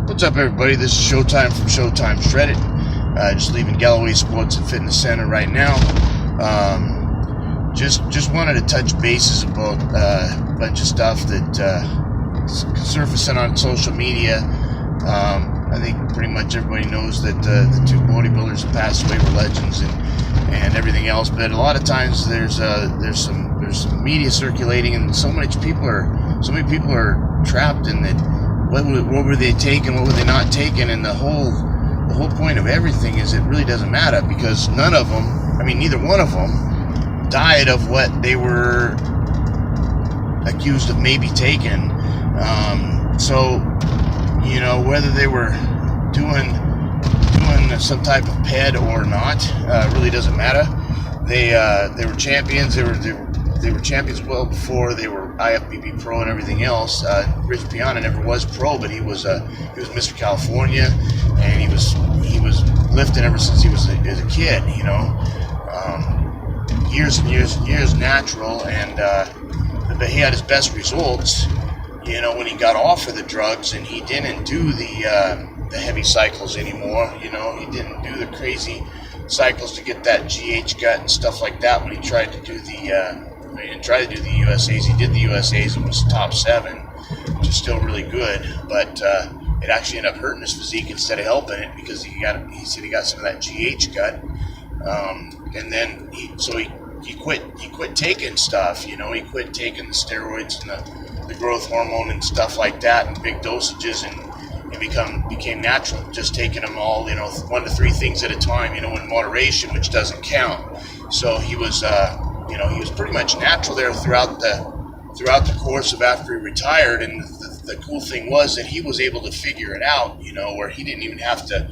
What's up, everybody? This is Showtime from Showtime Shredded. Just leaving Galloway Sports and Fitness Center right now. Just wanted to touch bases about a bunch of stuff that surfacing on social media. I think pretty much everybody knows that the two bodybuilders that passed away were legends and everything else. But a lot of times there's some media circulating, and so many people are trapped in that. What were they taking? What were they not taking? And the whole point of everything is it really doesn't matter, because neither one of them died of what they were accused of maybe taking. So, you know, whether they were doing some type of PED or not, really doesn't matter. They were champions. They were champions well before they were IFBB Pro and everything else. Rich Piana never was pro, but he was Mr. California, and he was lifting ever since he was a kid. You know, years and years and years natural, and he had his best results. You know, when he got off of the drugs and he didn't do the heavy cycles anymore. You know, he didn't do the crazy cycles to get that GH gut and stuff like that. When he tried to do he didn't try to do the USAs. He did the USAs and was top 7, which is still really good. But it actually ended up hurting his physique instead of helping it, because he said he got some of that GH gut. And then he quit taking stuff. You know, he quit taking the steroids and the growth hormone and stuff like that in big dosages, and it became natural, just taking them all, you know, 1 to 3 things at a time, you know, in moderation, which doesn't count. So he was he was pretty much natural there throughout the course of after he retired. And the cool thing was that he was able to figure it out, you know, where he didn't even have to,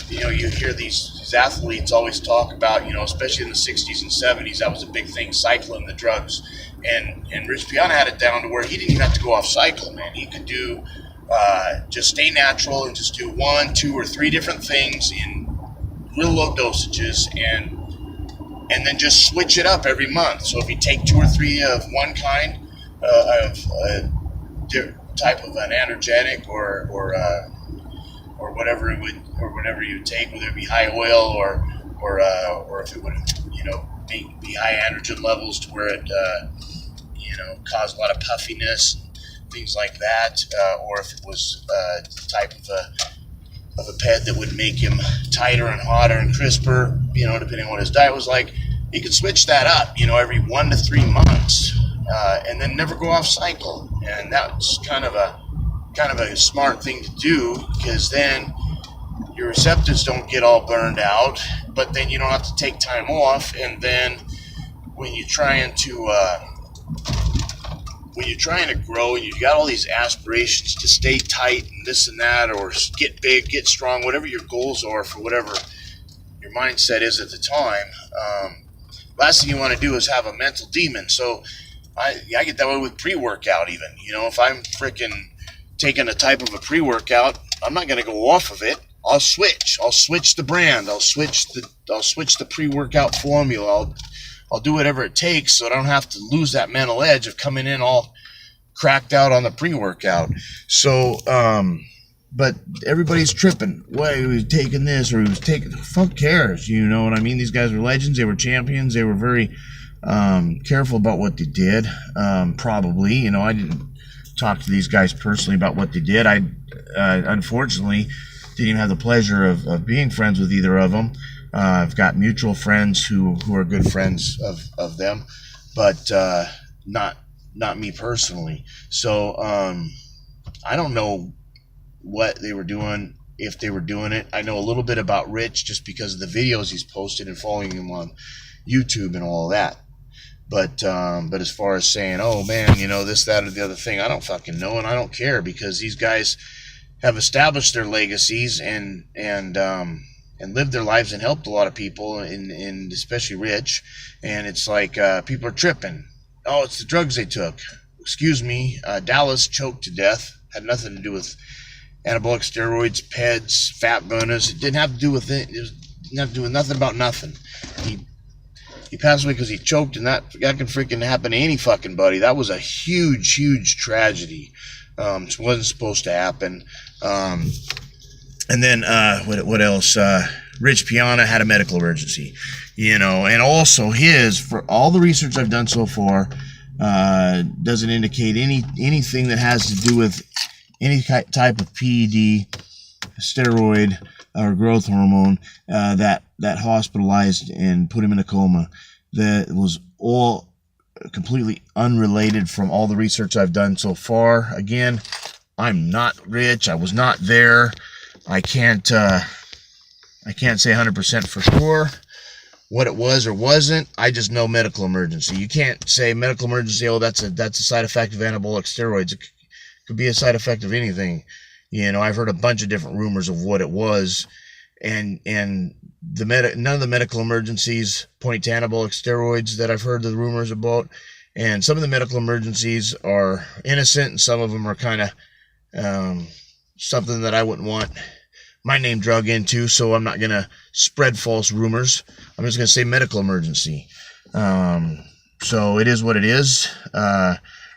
you know, you hear these athletes always talk about, you know, especially in the 60s and 70s, that was a big thing, cycling the drugs. And Rich Piana had it down to where he didn't even have to go off cycle, man. He could do, just stay natural and just do 1, 2, or 3 different things in real low dosages, and then just switch it up every month. So if you take 2 or 3 of one kind of type of an energetic or whatever whatever you take, whether it be high oil or if it would, you know, be high androgen levels to where it cause a lot of puffiness and things like that, or if it was the type of a PED that would make him tighter and hotter and crisper, you know, depending on what his diet was like. He could switch that up, you know, every 1 to 3 months, and then never go off cycle. And that's kind of a smart thing to do, because then your receptors don't get all burned out, but then you don't have to take time off. And then when you're trying to grow and you've got all these aspirations to stay tight and this and that, or get big, get strong, whatever your goals are for whatever your mindset is at the time, last thing you want to do is have a mental demon. So I get that way with pre-workout even. You know, if I'm freaking taking a type of a pre-workout, I'm not going to go off of it. I'll switch the brand. I'll switch the pre-workout formula. I'll do whatever it takes, so I don't have to lose that mental edge of coming in all cracked out on the pre-workout. So, but everybody's tripping. Well, he was taking this, or he was taking... Fuck cares, you know what I mean? These guys were legends. They were champions. They were very careful about what they did. Probably, you know, I didn't talk to these guys personally about what they did. I unfortunately didn't even have the pleasure of being friends with either of them. I've got mutual friends who are good friends of them, but not me personally. So I don't know what they were doing, if they were doing it. I know a little bit about Rich just because of the videos he's posted and following him on YouTube and all that. But as far as saying, oh man, you know, this, that, or the other thing, I don't fucking know, and I don't care, because these guys have established their legacies and lived their lives and helped a lot of people, and especially Rich. And it's like people are tripping. Oh, it's the drugs they took. Excuse me, Dallas choked to death. Had nothing to do with anabolic steroids, PEDs, fat burners. It didn't have to do with it. It didn't have to do with nothing about nothing. He passed away because he choked, and that can freaking happen to any fucking buddy. That was a huge, huge tragedy. It wasn't supposed to happen. And then what else? Rich Piana had a medical emergency, you know, and also for all the research I've done so far, doesn't indicate anything that has to do with any type of PED, steroid, or growth hormone that hospitalized and put him in a coma. That was all completely unrelated from all the research I've done so far. Again, I'm not rich. I was not there. I can't say 100% for sure what it was or wasn't. I just know medical emergency. You can't say medical emergency, oh, that's a side effect of anabolic steroids. It could be a side effect of anything. You know, I've heard a bunch of different rumors of what it was, and none of the medical emergencies point to anabolic steroids that I've heard the rumors about. And some of the medical emergencies are innocent, and some of them are kind of something that I wouldn't want my name drug into, so I'm not going to spread false rumors. I'm just going to say medical emergency. So it is what it is.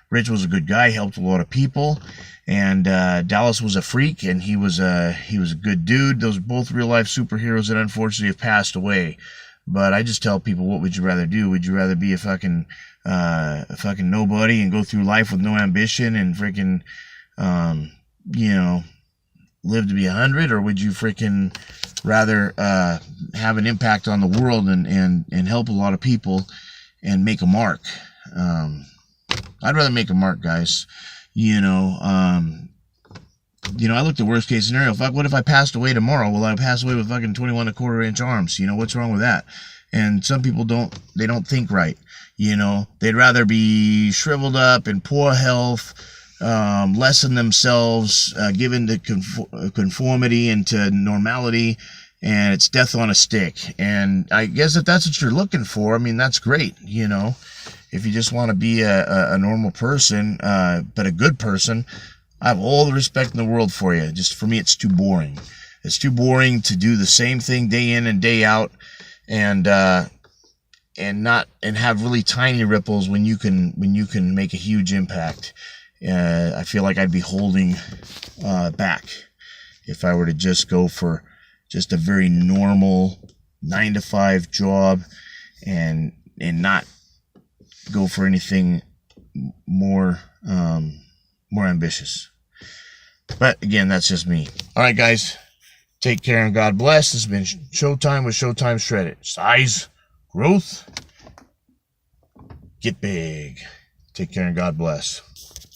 Rich was a good guy, helped a lot of people, and Dallas was a freak, and he was a good dude. Those are both real life superheroes that unfortunately have passed away. But I just tell people, what would you rather do? Would you rather be a fucking nobody and go through life with no ambition and freaking you know, live to be 100, or would you freaking rather have an impact on the world and help a lot of people and make a mark? I'd rather make a mark, guys. You know, I looked at worst case scenario. What if I passed away tomorrow? Well, I pass away with fucking 21 1/4 inch arms. You know, what's wrong with that? And some people don't think right. You know, they'd rather be shriveled up in poor health, lessen themselves, given to conformity and to normality, and it's death on a stick. And I guess if that's what you're looking for, I mean, that's great. You know, if you just want to be a normal person, but a good person, I have all the respect in the world for you. Just for me, it's too boring. It's too boring to do the same thing day in and day out, and have really tiny ripples when you can make a huge impact. I feel like I'd be holding back if I were to just go for just a very normal 9-to-5 job and not go for anything more ambitious. But again, that's just me. All right, guys, take care and God bless. This has been Showtime with Showtime Shredded. Size, growth, get big. Take care and God bless.